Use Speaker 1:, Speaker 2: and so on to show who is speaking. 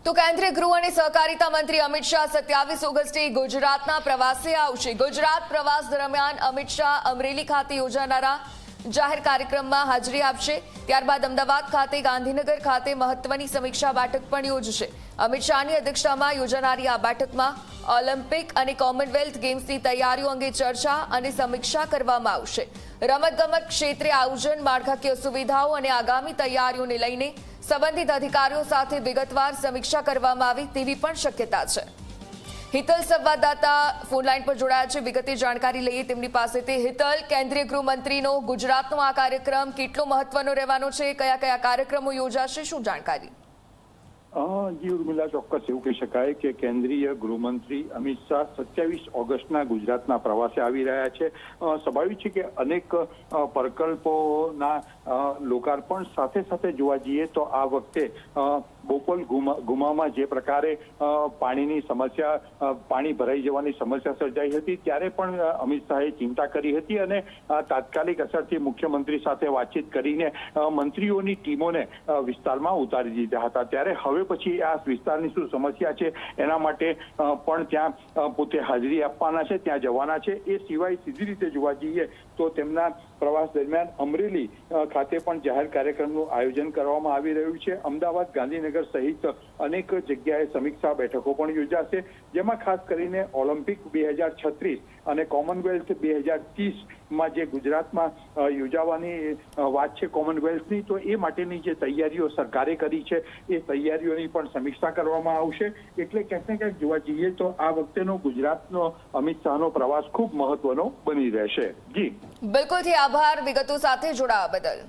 Speaker 1: તો કેન્દ્રીય ગૃહ અને સહકારિતા મંત્રી અમિત શાહ 27 ઓગસ્ટે ગુજરાતના પ્રવાસે આવશે। ગુજરાત પ્રવાસ દરમિયાન અમિત શાહ અમરેલી ખાતે યોજાનારા જાહેર કાર્યક્રમમાં હાજરી આપશે। ત્યારબાદ અમદાવાદ ખાતે ગાંધીનગર ખાતે મહત્વની સમીક્ષા બેઠક પણ યોજશે। અમિત શાહની અધ્યક્ષતામાં યોજાનારી આ બેઠકમાં ઓલિમ્પિક અને કોમનવેલ્થ ગેમ્સની તૈયારીઓ અંગે ચર્ચા અને સમીક્ષા કરવામાં આવશે। રમતગમત ક્ષેત્રે આયોજન, માળખાકીય સુવિધાઓ અને આગામી તૈયારીઓને લઈને સંબંધિત અધિકારીઓ સાથે વિગતવાર સમીક્ષા કરવામાં આવે તેવી પણ શક્યતા છે। હિતલ સંવાદદાતા ફોનલાઈન પર જોડાયા છે, વિગતે જાણકારી લઈએ તેમની પાસેથી। હિતલ, કેન્દ્રીય ગૃહમંત્રીનો ગુજરાતનો આ કાર્યક્રમ કેટલો મહત્વનો રહેવાનો છે? કયા કયા કાર્યક્રમો યોજાશે, શું જાણકારી?
Speaker 2: જી ઉર્મિલા, ચોક્કસ એવું કહી શકાય કે કેન્દ્રીય ગૃહમંત્રી અમિત શાહ 27 ઓગસ્ટના ગુજરાતના પ્રવાસે આવી રહ્યા છે। સ્વાભાવિક છે કે અનેક પ્રકલ્પોના લોકાર્પણ સાથે સાથે જોવા જઈએ તો આ વખતે બોપલ ગુમામાં જે પ્રકારે પાણીની સમસ્યા, પાણી ભરાઈ જવાની સમસ્યા સર્જાઈ હતી, ત્યારે પણ અમિત શાહે ચિંતા કરી હતી અને તાત્કાલિક અસરથી મુખ્યમંત્રી સાથે વાતચીત કરીને મંત્રીઓની ટીમોને વિસ્તારમાં ઉતારી દીધા હતા। ત્યારે હવે પછી આ વિસ્તારની શું સમસ્યા છે એના માટે પણ ત્યાં પોતે હાજરી આપવાના છે, ત્યાં જવાના છે। એ સિવાય સીધી રીતે જોવા જઈએ તો તેમના પ્રવાસ દરમિયાન અમરેલી ખાતે પણ જાહેર કાર્યક્રમનું આયોજન કરવામાં આવી રહ્યું છે। અમદાવાદ, ગાંધીનગર સહિત અનેક જગ્યાએ સમીક્ષા બેઠકો પણ યોજાશે, જેમાં ખાસ કરીને ઓલિમ્પિક 2036 અને કોમનવેલ્થ 2030માં જે ગુજરાતમાં યોજાવાની વાત છે કોમનવેલ્થની, તો એ માટેની જે તૈયારીઓ સરકારે કરી છે એ તૈયારીઓની પણ સમીક્ષા કરવામાં આવશે। એટલે ક્યાંક ને ક્યાંક જોવા જઈએ તો આ વખતેનો ગુજરાતનો અમિત શાહનો પ્રવાસ ખૂબ મહત્વનો બની રહેશે। જી
Speaker 1: બિલકુલથી આભાર વિગતો સાથે જોડાવા બદલ।